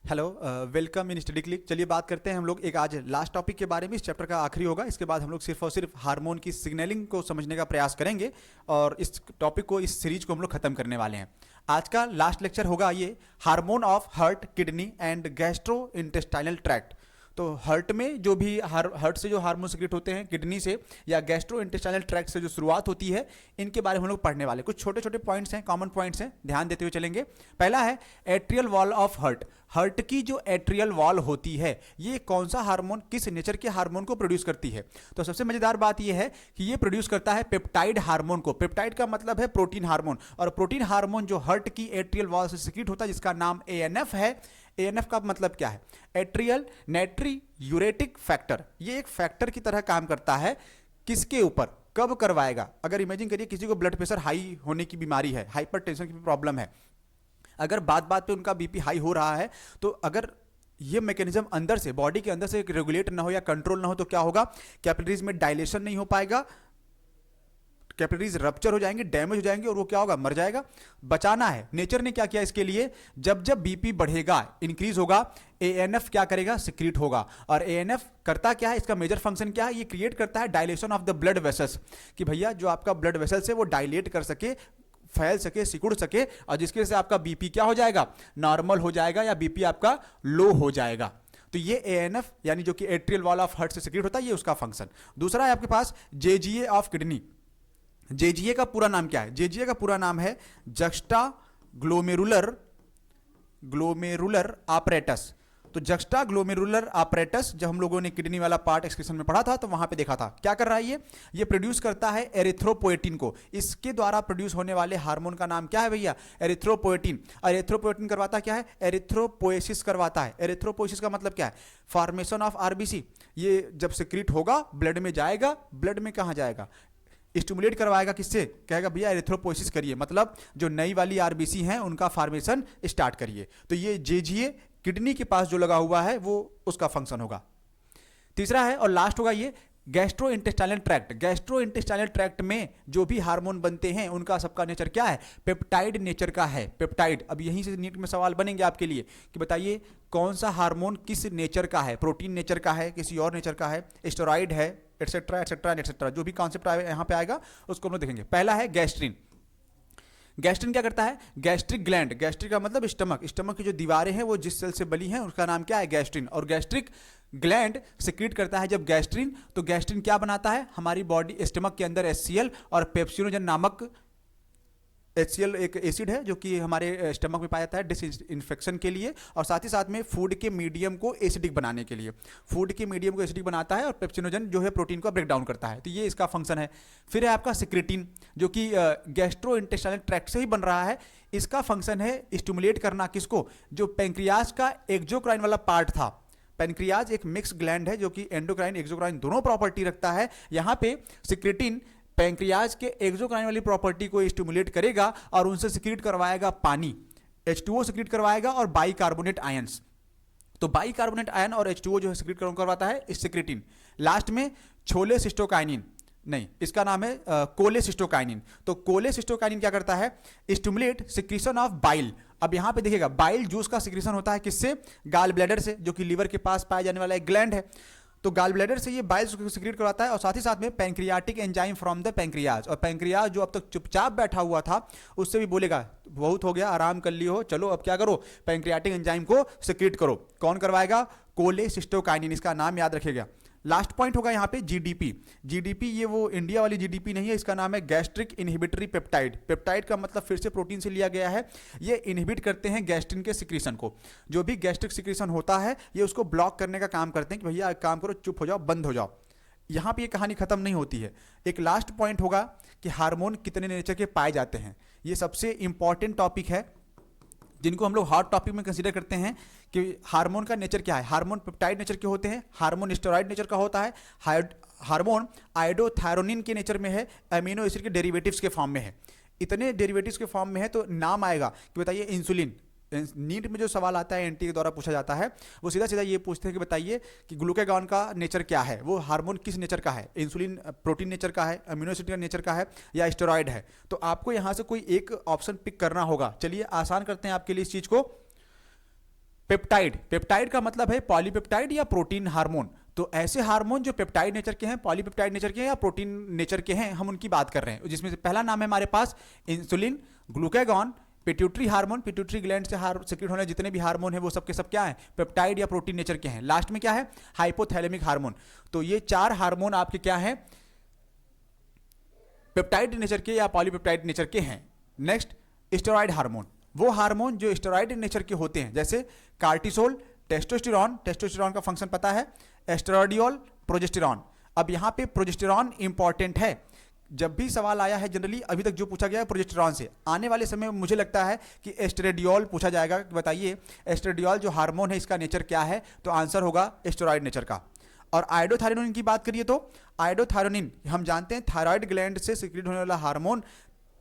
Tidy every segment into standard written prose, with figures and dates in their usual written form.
Hello, welcome in study click. चलिए बात करते हैं हम लोग एक आज लास्ट टॉपिक के बारे में। इस चैप्टर का आखिरी होगा। इसके बाद हम लोग सिर्फ और सिर्फ हार्मोन की सिग्नलिंग को समझने का प्रयास करेंगे और इस टॉपिक को, इस सीरीज को हम लोग खत्म करने वाले हैं। आज का लास्ट लेक्चर होगा ये hormone of heart, kidney and gastro intestinal tract. तो हार्ट में जो भी हार्ट से जो हार्मोन सिक्रेट होते हैं, किडनी से या गैस्ट्रो इंटेस्टाइनल ट्रैक्ट से जो शुरुआत होती है, इनके बारे में हम लोग पढ़ने वाले। कुछ छोटे छोटे पॉइंट्स हैं, कॉमन पॉइंट्स हैं, ध्यान देते हुए चलेंगे। पहला है atrial wall of heart. Heart की जो एट्रियल वॉल होती है, ये कौन सा हार्मोन, किस नेचर के हार्मोन को प्रोड्यूस करती है? तो सबसे मजेदार बात यह है कि ये प्रोड्यूस करता है पेप्टाइड हार्मोन को। पेप्टाइड का मतलब है प्रोटीन हार्मोन, और प्रोटीन हार्मोन जो हार्ट की एट्रियल वॉल से सिक्रीट होता है, जिसका नाम एएनएफ है। एएनएफ का मतलब क्या है? Atrial natriuretic factor. ये एक फैक्टर की तरह काम करता है। किसके ऊपर, कब करवाएगा? अगर इमेजिन करिए किसी को ब्लड प्रेशर हाई होने की बीमारी है, हाइपरटेंशन की प्रॉब्लम है, अगर बात बात पे उनका बीपी हाई हो रहा है, तो अगर ये मैकेनिज्म अंदर से, बॉडी के अंदर से रेगुलेट ना हो या कंट्रोल ना हो, तो क्या होगा? कैपिलरीज में डायलेशन नहीं हो पाएगा, कैपिलरीज रप्चर हो जाएंगे, डैमेज हो जाएंगे, और वो क्या होगा? मर जाएगा। बचाना है। नेचर ने क्या किया इसके लिए? जब जब बीपी बढ़ेगा, इंक्रीज होगा, एएनएफ क्या करेगा? सिक्रीट होगा। और एएनएफ करता क्या है? इसका मेजर फंक्शन क्या है? ये क्रिएट करता है dilation of the blood vessels, कि भैया जो आपका ब्लड वेसल्स है वो डायलेट कर सके, फैल सके, सिकुड़ सके, और जिसकी वजह से आपका बीपी क्या हो जाएगा? नॉर्मल हो जाएगा, या बीपी आपका लो हो जाएगा। तो ये एएनएफ यानी जो कि एट्रियल वॉल ऑफ हार्ट से सिक्रीट होता है, ये उसका फंक्शन। दूसरा है आपके पास जेजीए ऑफ किडनी। जेजीए का पूरा नाम क्या है? जेजीए का पूरा नाम है जक्स्टा ग्लोमेरुलर ऑपरेटस। तो जक्स्टा ग्लोमेरुलर ऑपरेटस, जब हम लोगों ने किडनी वाला पार्ट एक्सक्रीशन में पढ़ा था, तो वहां पे देखा था क्या कर रहा है ये प्रोड्यूस करता है एरिथ्रोपोएटिन को। इसके द्वारा प्रोड्यूस होने वाले हार्मोन का नाम क्या है भैया? एरिथ्रोपोएटिन। और एरिथ्रोपोएटिन करवाता क्या है? एरिथ्रोपोएसिस करवाता है। एरिथ्रोपोएसिस का मतलब क्या है? Formation of RBC. ये जब सिक्रीट होगा, ब्लड में जाएगा, ब्लड में कहां जाएगा? स्टिमुलेट करवाएगा। किससे? कहेगा भैया एरिथ्रोपोइसिस करिए, मतलब जो नई वाली आरबीसी हैं उनका फॉर्मेशन स्टार्ट करिए। तो ये जेजीए किडनी के पास जो लगा हुआ है वो उसका फंक्शन होगा। तीसरा है और लास्ट होगा ये gastro intestinal tract. Gastro intestinal tract में जो भी हार्मोन बनते हैं, उनका सबका नेचर क्या है? पेप्टाइड नेचर का है। पेप्टाइड। अब यहीं से नीट में सवाल बनेंगे आपके लिए कि बताइए कौन सा हार्मोन किस नेचर का है? प्रोटीन नेचर का है, किसी और नेचर का है, स्टेरॉइड है, एटसेट्रा एटसेट्रा एटसेट्रा। जो भी कॉन्सेप्ट यहाँ पे आएगा उसको हम लोग देखेंगे। पहला है गैस्ट्रिन। गैस्ट्रिन क्या करता है? Gastric gland. गैस्ट्रिक का मतलब स्टमक। स्टमक की जो दीवारें हैं वो जिस सेल से बनी हैं उसका नाम क्या है? गैस्ट्रिन। और गैस्ट्रिक ग्लैंड सिक्रीट करता है जब गैस्ट्रिन। तो गैस्ट्रिन क्या बनाता है? हमारी बॉडी स्टमक के अंदर एचसीएल और पेप्सिनोजन नामक, HCl एक एसिड है जो कि हमारे स्टमक में पाया जाता है डिसइंफेक्शन के लिए, और साथ ही साथ में फूड के मीडियम को एसिडिक बनाने के लिए। फूड के मीडियम को एसिडिक बनाता है, और पेप्सिनोजन जो है प्रोटीन को ब्रेक डाउन करता है। तो ये इसका फंक्शन है। फिर है आपका सिक्रेटिन, जो कि गैस्ट्रो इंटेस्टाइनल ट्रैक्ट से ही बन रहा है। इसका फंक्शन है स्टिमुलेट करना। किसको? जो पैंक्रियाज का एक्सोक्राइन वाला पार्ट था। पैंक्रियाज एक मिक्स ग्लैंड है जो कि एंडोक्राइन एक्सोक्राइन दोनों प्रॉपर्टी रखता है। यहाँ पे सिक्रेटिन पैंक्रियाज के एक्सोक्राइन वाली प्रॉपर्टी को स्टिमुलेट करेगा और उनसे सिक्रीट करवाएगा पानी, H2O सिक्रीट करवाएगा, और बाइकार्बोनेट आयंस। तो बाइकार्बोनेट आयन और H2O जो है सिक्रीट करवाता है सिक्रेटिन। लास्ट में छोलेसिस्टोकाइनिन, नहीं इसका नाम है कोलेसिस्टोकाइनिन। तो कोलेसिस्टोकाइनिन क्या करता है? Stimulate secretion of bile. अब यहां पे देखिएगा बाइल जूस का सिक्रीशन होता है किससे? गाल ब्लैडर से, जो कि लीवर के पास पाया जाने वाला एक ग्लैंड है। तो गाल ब्लैडर से ये बाइल सिक्रीट करवाता है, और साथ ही साथ में pancreatic enzyme from the pancreas. और पैंक्रियाज जो अब तक चुपचाप बैठा हुआ था, उससे भी बोलेगा बहुत हो गया, आराम कर लियो, चलो अब क्या करो? पैंक्रियाटिक एंजाइम को सिक्रीट करो। कौन करवाएगा? कोलेसिस्टोकाइनिन। इसका नाम याद रखिएगा। लास्ट पॉइंट होगा यहाँ पे जीडीपी। जीडीपी ये वो इंडिया वाली जीडीपी नहीं है, इसका नाम है गैस्ट्रिक इनहिबिटरी पेप्टाइड। पेप्टाइड का मतलब फिर से प्रोटीन से लिया गया है। ये इनहिबिट करते हैं गैस्ट्रिन के सिक्रीशन को। जो भी गैस्ट्रिक सिक्रीशन होता है, ये उसको ब्लॉक करने का काम करते हैं कि भैया एक काम करो, चुप हो जाओ, बंद हो जाओ। यहाँ पे ये कहानी खत्म नहीं होती है। एक लास्ट पॉइंट होगा कि हार्मोन कितने नेचर के पाए जाते हैं। ये सबसे इंपॉर्टेंट टॉपिक है, जिनको हम लोग हॉट टॉपिक में कंसीडर करते हैं कि हार्मोन का नेचर क्या है। हार्मोन पेप्टाइड नेचर के होते हैं, हार्मोन स्टेरॉइड नेचर का होता है, हार्मोन आयोडोथायरोनिन के नेचर में है, अमीनो एसिड के डेरिवेटिव्स के फॉर्म में है। इतने डेरिवेटिव्स के फॉर्म में है तो नाम आएगा कि बताइए इंसुलिन। नीट में जो सवाल आता है एनटी के द्वारा पूछा जाता है, वो सीधा सीधा ये पूछते हैं कि बताइए कि ग्लूकागॉन का नेचर क्या है, वो हार्मोन किस नेचर का है? इंसुलिन प्रोटीन नेचर का है, अमीनो एसिड का नेचर का है, या स्टेरॉइड है? तो आपको यहाँ से कोई एक ऑप्शन पिक करना होगा। चलिए आसान करते हैं आपके लिए इस चीज़ को। पेप्टाइड, पेप्टाइड का मतलब है पॉलीपेप्टाइड या प्रोटीन हार्मोन। तो ऐसे हार्मोन जो पेप्टाइड नेचर के हैं, पॉलीपेप्टाइड नेचर के हैं या प्रोटीन नेचर के हैं, हम उनकी बात कर रहे हैं। जिसमें से पहला नाम है हमारे पास insulin, glucagon, pituitary hormone, pituitary gland से सिक्रेट होने जितने भी हार्मोन है वो सब के सब क्या है, पेप्टाइड या प्रोटीन नेचर के हैं। लास्ट में क्या है, हाइपोथैलेमिक हार्मोन। तो ये 4 हार्मोन आपके क्या है, पेप्टाइड नेचर के या पॉलीपेप्टाइड नेचर के हैं। नेक्स्ट स्टेरॉइड हार्मोन, वो हार्मोन जो स्टेरॉइड नेचर के होते हैं, जैसे कार्टिसोल, टेस्टोस्टेरॉन, टेस्टोस्टेरॉन का फंक्शन पता है, एस्ट्राडियोल, प्रोजेस्टेरॉन। अब यहाँ पे प्रोजेस्टेरॉन इंपॉर्टेंट है। जब भी सवाल आया है जनरली अभी तक जो पूछा गया है प्रोजेस्टेरॉन से, आने वाले समय में मुझे लगता है कि एस्ट्रेडियोल पूछा जाएगा। बताइए एस्ट्रेडियोल जो हार्मोन है इसका नेचर क्या है, तो आंसर होगा स्टेरॉइड नेचर का। और आयोडोथायरोनिन की बात करिए तो आयोडोथायरोनिन हम जानते हैं थायराइड ग्लैंड से सिक्रेट होने वाला hormone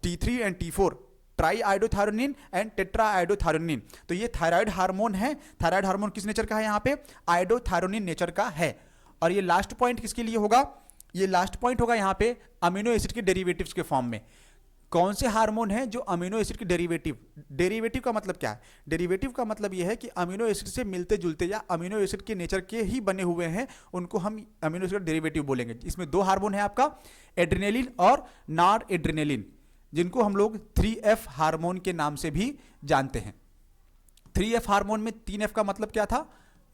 T3 and T4, try iodothyronine and tetra iodothyronine. तो ये थायराइड हार्मोन है। थायराइड हार्मोन किस नेचर का है, यहाँ पे आयोडोथायरोनिन नेचर का है। और ये लास्ट पॉइंट किसके लिए होगा, ये लास्ट पॉइंट होगा यहाँ पे अमीनो एसिड के डेरिवेटिव्स के फॉर्म में। कौन से हार्मोन है जो अमीनो एसिड के डेरिवेटिव, डेरिवेटिव का मतलब क्या है, डेरिवेटिव का मतलब ये है कि अमीनो एसिड से मिलते जुलते या अमीनो एसिड के नेचर के ही बने हुए हैं, उनको हम अमीनो एसिड डेरिवेटिव बोलेंगे। इसमें 2 हार्मोन है आपका, एड्रेनेलिन और नॉर एड्रेनेलिन, जिनको हम लोग 3F हार्मोन के नाम से भी जानते हैं। 3F हार्मोन में 3F का मतलब क्या था,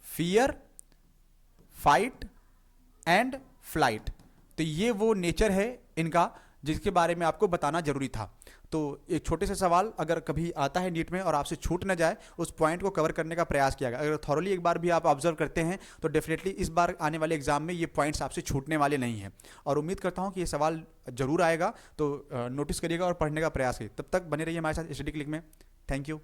फियर, फाइट एंड फ्लाइट। तो ये वो नेचर है इनका जिसके बारे में आपको बताना जरूरी था। तो एक छोटे से सवाल अगर कभी आता है नीट में और आपसे छूट ना जाए, उस पॉइंट को कवर करने का प्रयास किया गया। अगर थॉरली एक बार भी आप ऑब्जर्व करते हैं तो डेफिनेटली इस बार आने वाले एग्जाम में ये पॉइंट्स आपसे छूटने वाले नहीं हैं। और उम्मीद करता हूँ कि ये सवाल जरूर आएगा, तो नोटिस करिएगा और पढ़ने का प्रयास करिए। तब तक बने रहिए हमारे साथ स्टडी क्लिक में। Thank you.